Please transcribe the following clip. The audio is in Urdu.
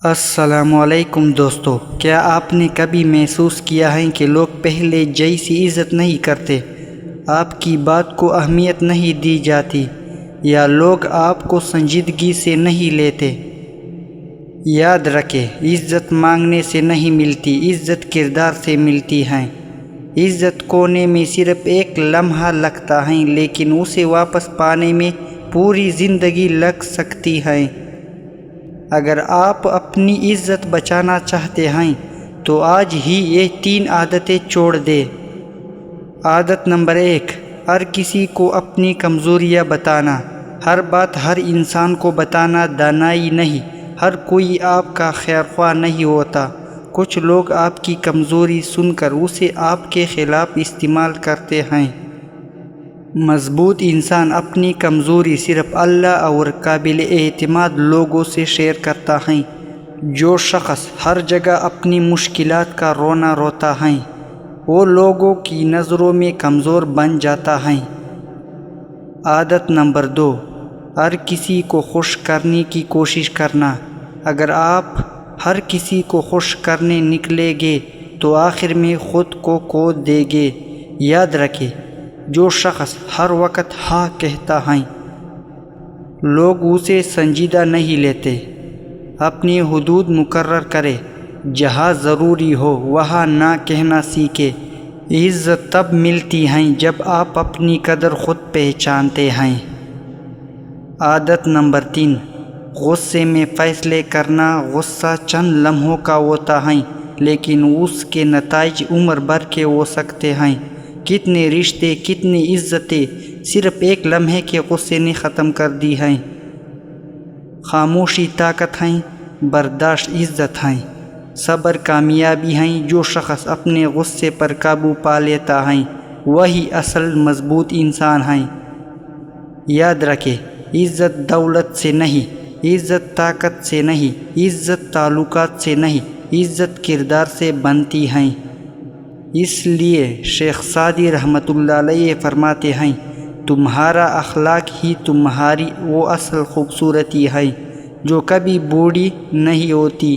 السلام علیکم دوستو، کیا آپ نے کبھی محسوس کیا ہے کہ لوگ پہلے جیسی عزت نہیں کرتے، آپ کی بات کو اہمیت نہیں دی جاتی، یا لوگ آپ کو سنجیدگی سے نہیں لیتے؟ یاد رکھیں، عزت مانگنے سے نہیں ملتی، عزت کردار سے ملتی ہے۔ عزت کونے میں صرف ایک لمحہ لگتا ہے، لیکن اسے واپس پانے میں پوری زندگی لگ سکتی ہے۔ اگر آپ اپنی عزت بچانا چاہتے ہیں تو آج ہی یہ 3 عادتیں چھوڑ دیں۔ عادت نمبر 1، ہر کسی کو اپنی کمزوریاں بتانا۔ ہر بات ہر انسان کو بتانا دانائی نہیں، ہر کوئی آپ کا خیرخواہ نہیں ہوتا۔ کچھ لوگ آپ کی کمزوری سن کر اسے آپ کے خلاف استعمال کرتے ہیں۔ مضبوط انسان اپنی کمزوری صرف اللہ اور قابل اعتماد لوگوں سے شیئر کرتا ہے۔ جو شخص ہر جگہ اپنی مشکلات کا رونا روتا ہے، وہ لوگوں کی نظروں میں کمزور بن جاتا ہے۔ عادت نمبر 2، ہر کسی کو خوش کرنے کی کوشش کرنا۔ اگر آپ ہر کسی کو خوش کرنے نکلیں گے تو آخر میں خود کو کھو دیں گے۔ یاد رکھیں، جو شخص ہر وقت ہاں کہتا ہے، لوگ اسے سنجیدہ نہیں لیتے۔ اپنی حدود مقرر کریں، جہاں ضروری ہو وہاں نہ کہنا سیکھیں۔ عزت تب ملتی ہے جب آپ اپنی قدر خود پہچانتے ہیں۔ عادت نمبر 3، غصے میں فیصلے کرنا۔ غصہ چند لمحوں کا ہوتا ہے، لیکن اس کے نتائج عمر بھر کے ہو سکتے ہیں۔ کتنے رشتے، کتنی عزتیں صرف ایک لمحے کے غصے نے ختم کر دی ہیں۔ خاموشی طاقت ہے، برداشت عزت ہے، صبر کامیابی ہے۔ جو شخص اپنے غصے پر قابو پا لیتا ہے وہی اصل مضبوط انسان ہے۔ یاد رکھیں، عزت دولت سے نہیں، عزت طاقت سے نہیں، عزت تعلقات سے نہیں، عزت کردار سے بنتی ہے۔ اس لیے شیخ سعدی رحمۃ اللہ علیہ فرماتے ہیں، تمہارا اخلاق ہی تمہاری وہ اصل خوبصورتی ہے جو کبھی بوڑھی نہیں ہوتی۔